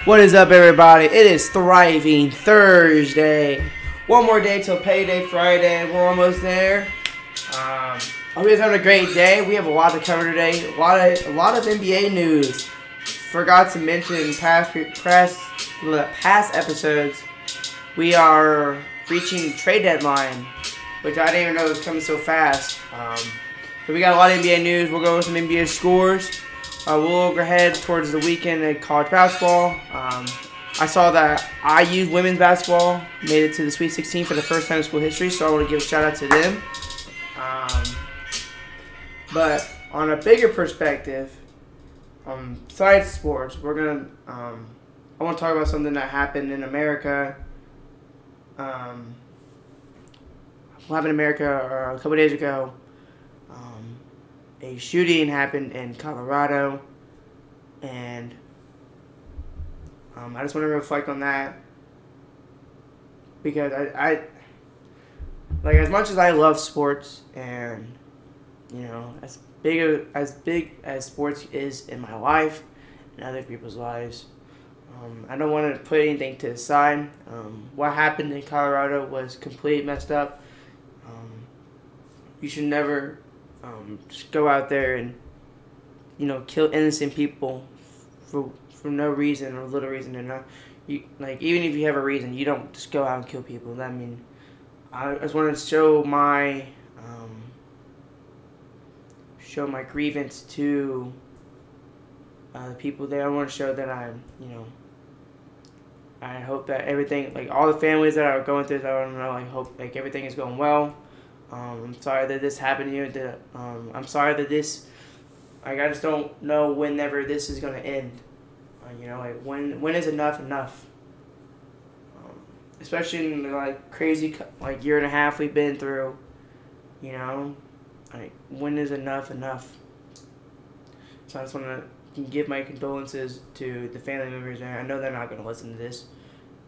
What is up, everybody? It is Thriving Thursday. One more day till payday Friday. We're almost there. I hope you guys having a great day. We have a lot to cover today. A lot of NBA news. Forgot to mention in past episodes, we are reaching trade deadline, which I didn't even know was coming so fast. So we got a lot of NBA news. We'll go over some NBA scores. We'll go ahead towards the weekend at college basketball. I saw that IU women's basketball made it to the Sweet 16 for the first time in school history, so I want to give a shout out to them. But on a bigger perspective, besides sports, we're gonna. I want to talk about something that happened in America. What happened in America a couple days ago? A shooting happened in Colorado, and I just want to reflect on that because I like, as much as I love sports, and as big as sports is in my life and other people's lives, I don't want to put anything to the side. What happened in Colorado was completely messed up. You should never just go out there and kill innocent people for no reason or little reason. And even if you have a reason, you don't just go out and kill people. I mean, I just want to show my grievance to the people there. I want to show that I hope that everything, like all the families that are going through this, I want to know, I hope everything is going well. I'm sorry that this happened here. I'm sorry that this, I just don't know whenever this is going to end. When is enough enough? Especially in the crazy year and a half we've been through. When is enough enough? So I just want to give my condolences to the family members there. I know they're not going to listen to this.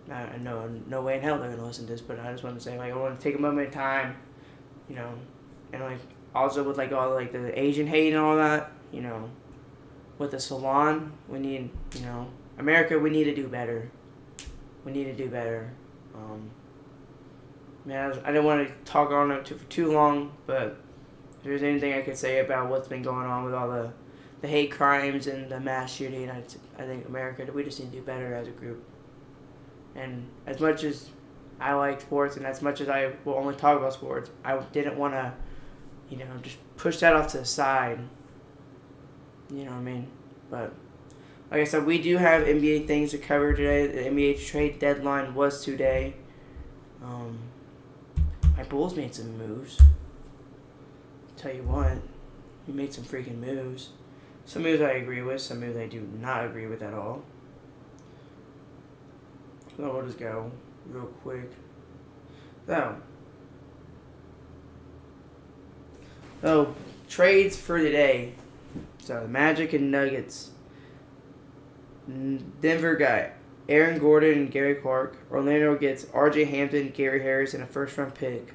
I know no way in hell they're going to listen to this. But I just want to say, I want to take a moment of time. And also with all the Asian hate and all that, with the salon, we need, America, we need to do better. We need to do better. I didn't want to talk on it for too long, but if there's anything I could say about what's been going on with all the hate crimes and the mass shooting, I think America, we just need to do better as a group. And as much as I like sports, and as much as I will only talk about sports, I didn't want to, just push that off to the side. You know what I mean? But, like I said, we do have NBA things to cover today. The NBA trade deadline was today. My Bulls made some moves. Tell you what, we made some freaking moves. Some moves I agree with, some moves I do not agree with at all. So we'll just go real quick. So trades for today. So the Magic and Nuggets. Denver got Aaron Gordon and Gary Clark. Orlando gets R.J. Hampton, Gary Harris, and a first-round pick.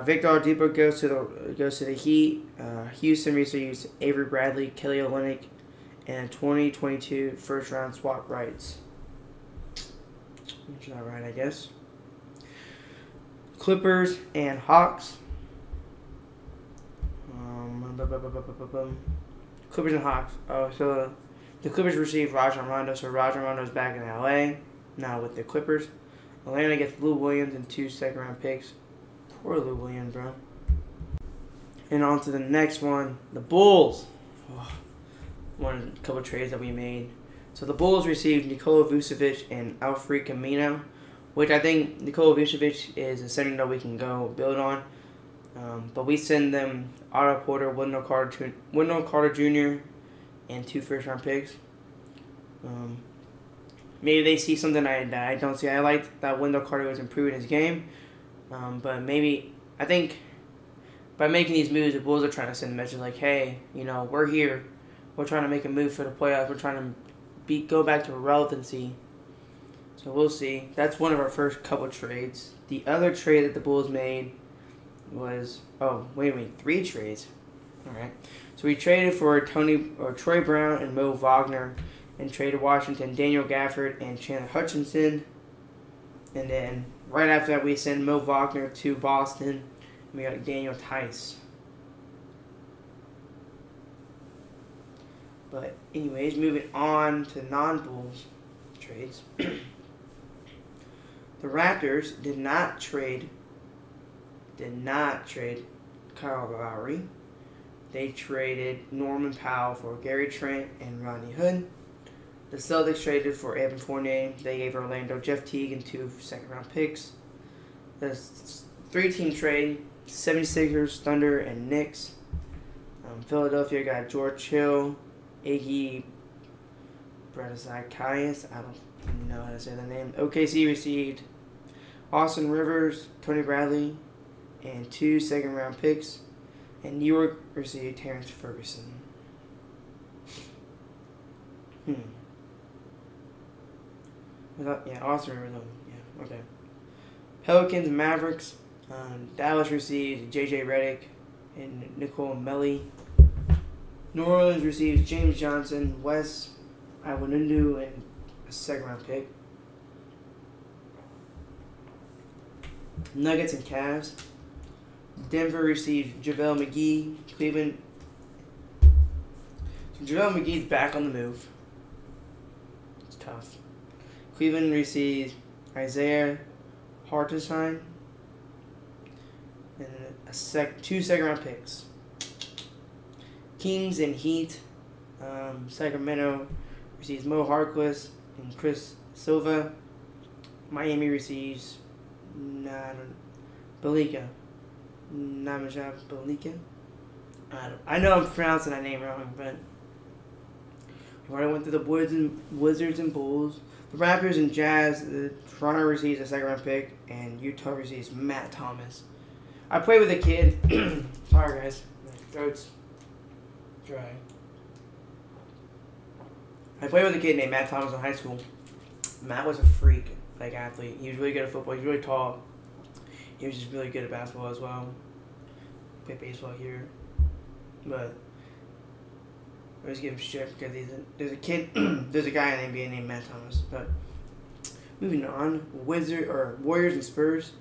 Victor Oladipo goes to the Heat. Houston receives Avery Bradley, Kelly Olynyk, and 2022 first-round swap rights. Which is not right, I guess. Clippers and Hawks. Clippers and Hawks. Oh, so the Clippers received Rajon Rondo, so Rajon Rondo's back in LA now with the Clippers. Atlanta gets Lou Williams and 2 second-round picks. Poor Lou Williams, bro. And on to the next one, the Bulls. A couple trades that we made. So the Bulls received Nikola Vucevic and Alfred Camino, which I think Nikola Vucevic is a center that we can go build on. But we send them Otto Porter, Wendell Carter Jr., and 2 first-round picks. Maybe they see something that I don't see. I liked that Wendell Carter was improving his game. But maybe, I think, by making these moves, the Bulls are trying to send a message like, hey, we're here. We're trying to make a move for the playoffs. We're trying to go back to relevancy. So we'll see. That's one of our first couple trades. The other trade that the Bulls made was, 3 trades. All right. So we traded for Troy Brown and Mo Wagner and traded Washington Daniel Gafford and Chandler Hutchinson. And then right after that, we send Mo Wagner to Boston. We got Daniel Tice. But anyways, moving on to non-Bulls trades. The Raptors did not trade Kyle Lowry. They traded Norman Powell for Gary Trent and Rodney Hood. The Celtics traded for Evan Fournier. They gave Orlando Jeff Teague and 2 second-round picks. The 3-team trade, 76ers, Thunder, and Knicks. Philadelphia got George Hill, Iggy Bradazakis. I don't know how to say the name. OKC received Austin Rivers, Tony Bradley, and 2 second-round picks. And New York received Terrence Ferguson. Yeah, Austin Rivers. Yeah, okay. Pelicans and Mavericks. Dallas received J.J. Redick and Nicole Melli. New Orleans receives James Johnson, Wes Iwundu, and a second-round pick. Nuggets and Cavs. Denver received JaVale McGee. Cleveland. So JaVale McGee's back on the move. It's tough. Cleveland receives Isaiah Hartenstein and 2 second-round picks. Kings and Heat. Sacramento receives Mo Harkless and Chris Silva. Miami receives Balika. Namajab Balika. I know I'm pronouncing that name wrong, but we already went through the Wizards and Bulls. The Raptors and Jazz. Toronto receives a second-round pick, and Utah receives Matt Thomas. I played with a kid. Sorry, guys. My throat's dry. I played with a kid named Matt Thomas in high school. Matt was a freak, athlete. He was really good at football. He was really tall. He was just really good at basketball as well. Played baseball here. But I always give him shit because there's a guy in the NBA named Matt Thomas. But moving on, Warriors and Spurs.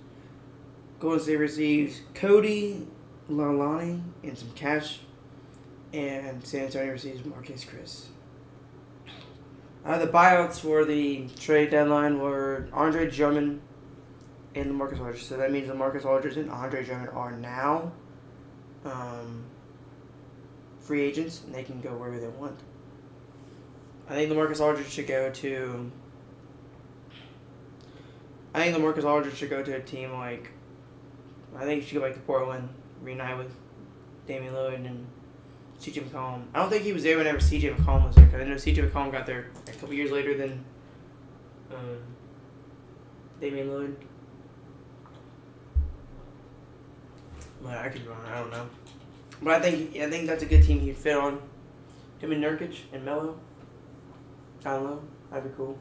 Golden State receives Cody Lalani and some cash, and San Antonio receives Marquise Chris. The buyouts for the trade deadline were Andre Drummond and LaMarcus Aldridge. So that means LaMarcus Aldridge and Andre Drummond are now free agents, and they can go wherever they want. I think LaMarcus Aldridge should go to a team like. I think he should go back to Portland, reunite with Damian Lillard and C.J. McCollum. I don't think he was there whenever C.J. McCollum was there, because I know C.J. McCollum got there a couple years later than Damian Lillard. But I could be wrong. I don't know. But I think that's a good team he'd fit on. Him and Nurkic and Melo down low. That'd be cool.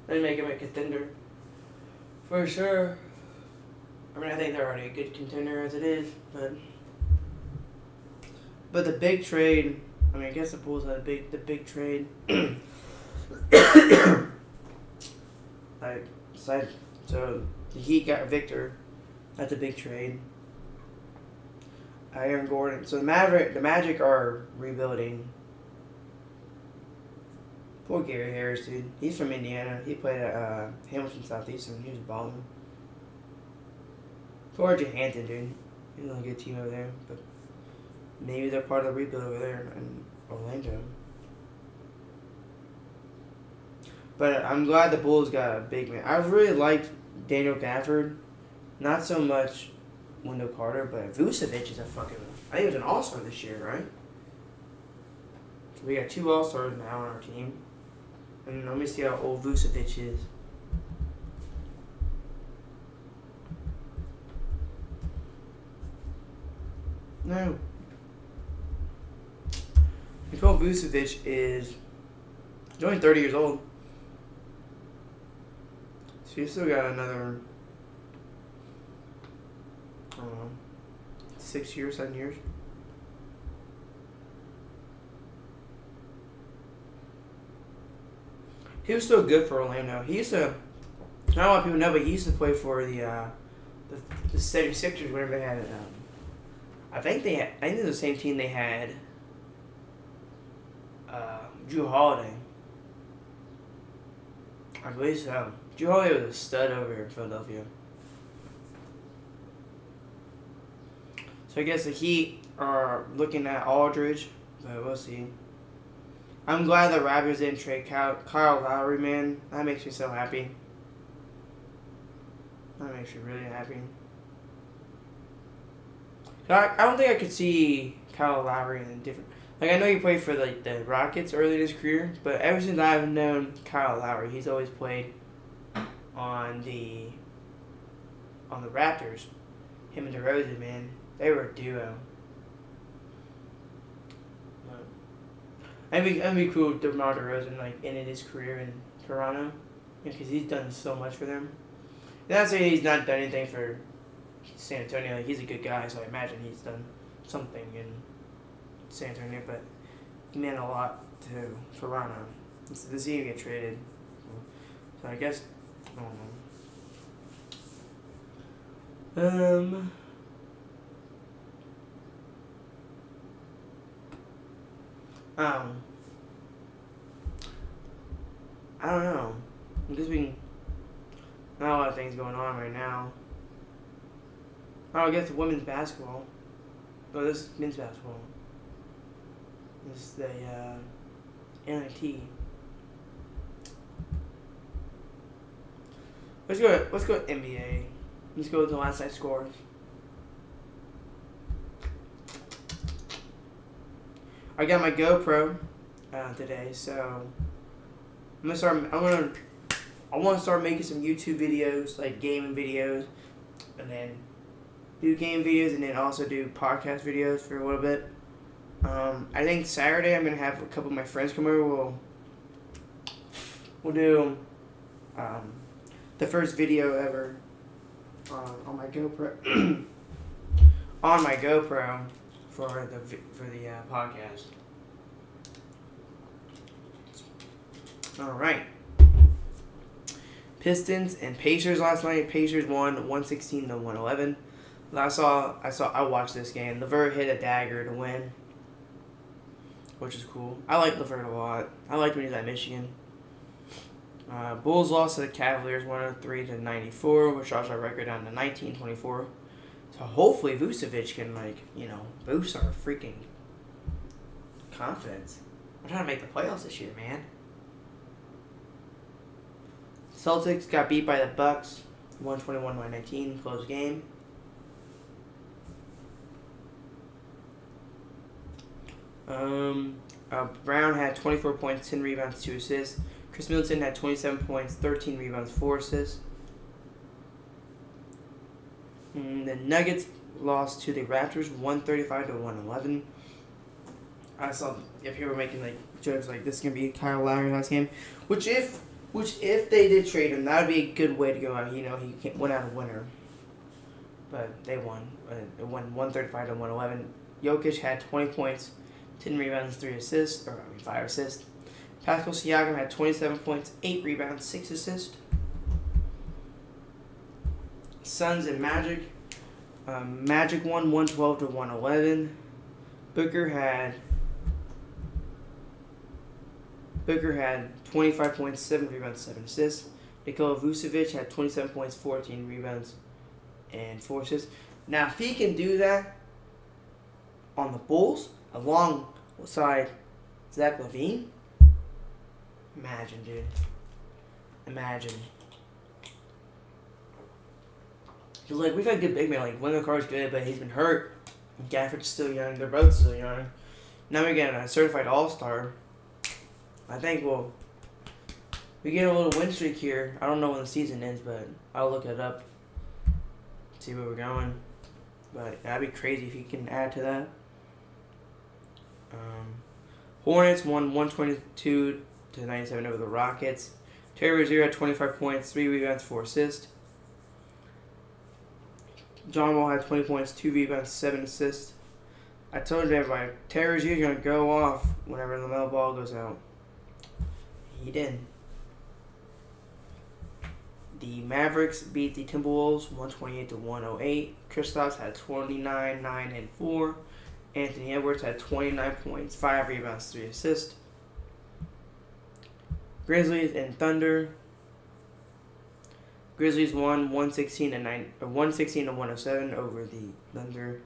That'd make him a contender for sure. I mean, I think they're already a good contender as it is, but the big trade. I mean, I guess the Bulls had the big trade. So the Heat got Victor. That's a big trade. Aaron Gordon. So the Magic are rebuilding. Poor Gary Harris, dude. He's from Indiana. He played at Hamilton Southeastern. He was balling. Poor Hampton, dude. He's on a good team over there, but maybe they're part of the rebuild over there in Orlando. But I'm glad the Bulls got a big man. I really liked Daniel Gafford. Not so much Wendell Carter, but Vucevic is a fucking. I think he was an all-star this year, right? So we got 2 all-stars now on our team. And let me see how old Vucevic is. No. Nikola Vucevic is. He's only 30 years old. So you still got another. I don't know. 6 years, 7 years. He was still good for Orlando. He used to. Not a lot of people know, but he used to play for the 76ers whenever they had. I think they're the same team they had. Drew Holiday. I believe so. Drew Holiday was a stud over here in Philadelphia. So I guess the Heat are looking at Aldridge, but we'll see. I'm glad the Raptors didn't trade Kyle Lowry, man. That makes me so happy. That makes me really happy. I don't think I could see Kyle Lowry in a different... Like, I know he played for the Rockets early in his career, but ever since I've known Kyle Lowry, he's always played on the Raptors. Him and DeRozan, man, they were a duo. It'd be cool if DeMar DeRozan ended his career in Toronto, because he's done so much for them. Not saying he's not done anything for San Antonio. Like, he's a good guy, so I imagine he's done something in San Antonio, but he meant a lot to Toronto. To see him get traded. So I guess, I don't know. I don't know. Because not a lot of things going on right now. Oh, I guess women's basketball. Oh, this is men's basketball. This is the NIT. Let's go NBA. Let's go with the last night scores. I got my GoPro today, so I want to start making some YouTube videos, like gaming videos, and then do game videos, and then also do podcast videos for a little bit. I think Saturday I'm gonna have a couple of my friends come over. We'll do the first video ever on my GoPro on my GoPro for the podcast. All right. Pistons and Pacers last night. Pacers won 116-111. I watched this game. LeVert hit a dagger to win, which is cool. I like LeVert a lot. I liked when he was at Michigan. Bulls lost to the Cavaliers 103-94, which drops our record down to 19-24. So hopefully Vucevic can boost our freaking confidence. We're trying to make the playoffs this year, man. Celtics got beat by the Bucks 121-119, close game. Brown had 24 points, 10 rebounds, 2 assists. Chris Middleton had 27 points, 13 rebounds, 4 assists. The Nuggets lost to the Raptors 135-111. I saw people were making jokes like this is gonna be Kyle Lowry last game, which if they did trade him, that would be a good way to go out. He went out a winner, but they won. It won 135-111. Jokic had 20 points, 10 rebounds, 5 assists. Pascal Siakam had 27 points, 8 rebounds, 6 assists. Suns and Magic. Magic won 112-111. Booker had 25 points, 7 rebounds, 7 assists. Nikola Vucevic had 27 points, 14 rebounds, and 4 assists. Now, if he can do that on the Bulls alongside Zach LaVine, imagine, dude. Imagine. Because, we've had good big men. Wendell Carter's good, but he's been hurt. Gafford's still young. They're both still young. Now we're getting a certified all-star. I think we get a little win streak here. I don't know when the season ends, but I'll look it up. See where we're going. But that'd be crazy if he can add to that. Hornets won 122-97 over the Rockets. Terry Rozier had 25 points, 3 rebounds, 4 assists. John Wall had 20 points, 2 rebounds, 7 assists. I told everybody, Terry Rozier's going to go off whenever LaMelo Ball goes out. He didn't. the Mavericks beat the Timberwolves 128-108. Kristaps had 29, 9, and 4. Anthony Edwards had 29 points, 5 rebounds, 3 assists. Grizzlies and Thunder. Grizzlies won 116-107 over the Thunder.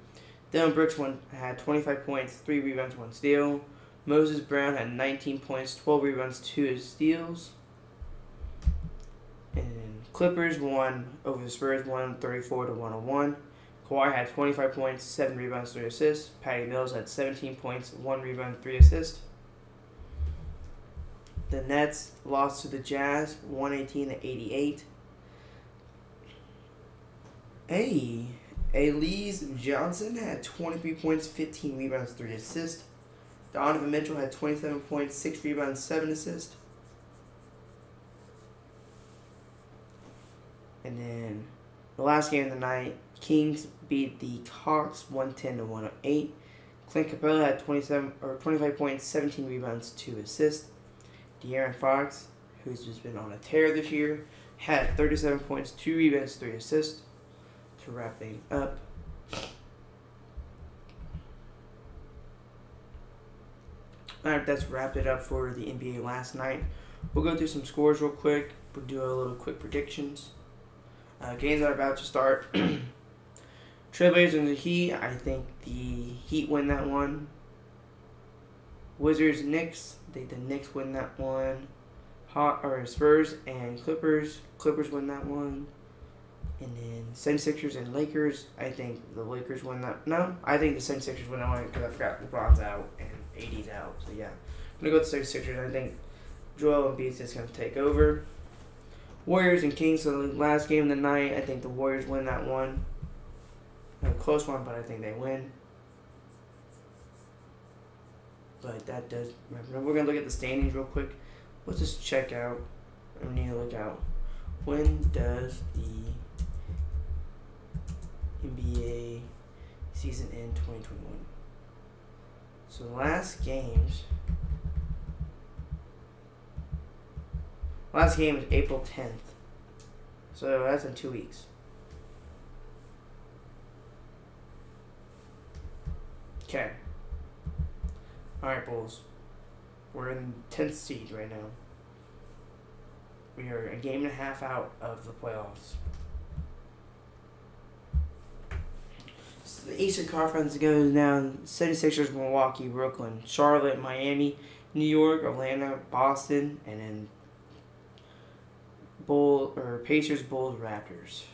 Dillon Brooks had 25 points, 3 rebounds, 1 steal. Moses Brown had 19 points, 12 rebounds, 2 steals. And Clippers won over the Spurs 134-101. Kawhi had 25 points, 7 rebounds, 3 assists. Patty Mills had 17 points, 1 rebound, 3 assists. The Nets lost to the Jazz 118-88. Elise Johnson had 23 points, 15 rebounds, 3 assists. Donovan Mitchell had 27 points, 6 rebounds, 7 assists. And then the last game of the night, Kings beat the Hawks 110-108. Clint Capella had 25 points, 17 rebounds, 2 assists. De'Aaron Fox, who's just been on a tear this year, had 37 points, 2 rebounds, 3 assists. To wrap things up, alright, that's wrapped it up for the NBA last night. We'll go through some scores real quick. We'll do a little quick predictions. Games are about to start. Trailblazers and the Heat. I think the Heat win that one. Wizards, Knicks. I think the Knicks win that one. Spurs and Clippers. Clippers win that one. And then 76ers and Lakers. I think the Lakers win that. No, I think the 76ers win that one because I forgot LeBron's out and AD's out. So yeah, I'm gonna go with the 76ers. I think Joel Embiid is gonna take over. Warriors and Kings. So the last game of the night, I think the Warriors win that one. A close one, but I think they win. But that does. We're gonna look at the standings real quick. Let's just check out. I need to look out. When does the NBA season end 2021? So last game is April 10th. So that's in 2 weeks. Okay. Alright, Bulls. We're in 10th seed right now. We are a game and a half out of the playoffs. So the Eastern Conference goes down 76ers, Milwaukee, Brooklyn, Charlotte, Miami, New York, Atlanta, Boston, and then Pacers, Bulls, Raptors.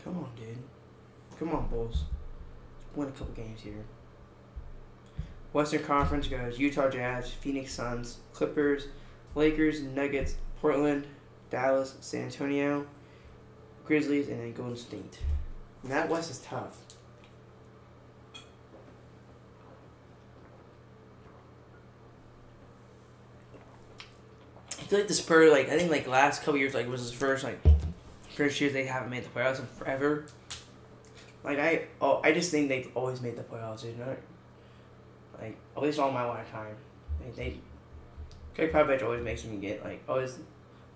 Come on, dude. Come on, Bulls. Let's win a couple games here. Western Conference goes Utah Jazz, Phoenix Suns, Clippers, Lakers, Nuggets, Portland, Dallas, San Antonio, Grizzlies, and then Golden State. And that West is tough. I feel like the Spurs, I think last couple years, it was the first years they haven't made the playoffs in forever. I just think they've always made the playoffs, you know? At least all my lifetime. Greg Popovich always makes them always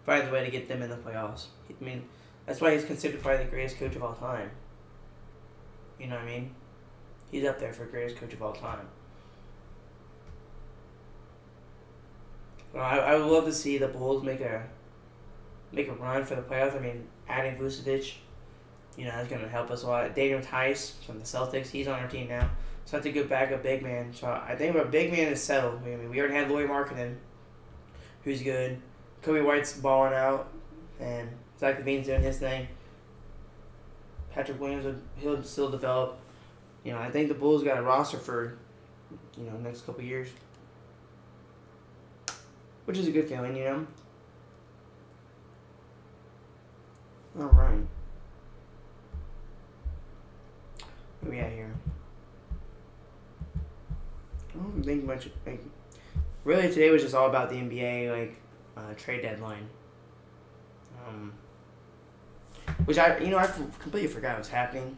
finds a way to get them in the playoffs. I mean, that's why he's considered probably the greatest coach of all time. You know what I mean? He's up there for greatest coach of all time. Well, I would love to see the Bulls make a run for the playoffs. I mean, adding Vucevic, that's going to help us a lot. Daniel Tice from the Celtics, he's on our team now. So that's a good backup big man. So I think our big man is settled. I mean, we already had Lauri Markkanen, who's good. Kobe White's balling out, and Zach LaVine's doing his thing. Patrick Williams, he'll still develop. I think the Bulls got a roster for, next couple years. Which is a good feeling, All right. What we at here? I don't think much. Really, today was just all about the NBA, trade deadline. Which I completely forgot was happening.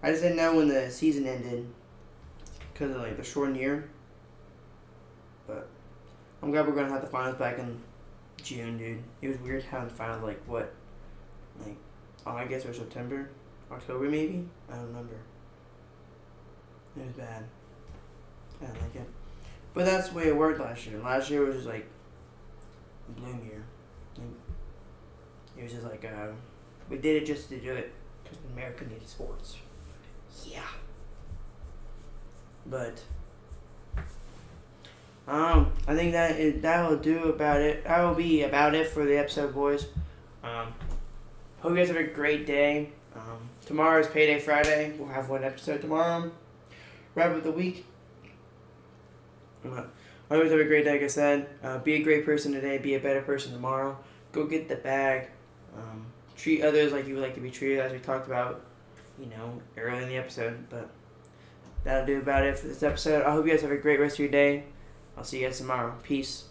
I just didn't know when the season ended because of the shortened year. But I'm glad we're gonna have the finals back in June, dude. It was weird having the finals August or September, October maybe. I don't remember. It was bad. I didn't like it. But that's the way it worked last year. Last year was just like a bloom year. It was just like we did it just to do it because America needed sports. Yeah. But I think that will do about it. That will be about it for the episode, boys. Hope you guys have a great day. Tomorrow is Payday Friday. We'll have one episode tomorrow. Wrap up the week. I hope you guys have a great day. Like I said, be a great person today. Be a better person tomorrow. Go get the bag. Treat others like you would like to be treated, as we talked about, early in the episode. But that'll do about it for this episode. I hope you guys have a great rest of your day. I'll see you guys tomorrow. Peace.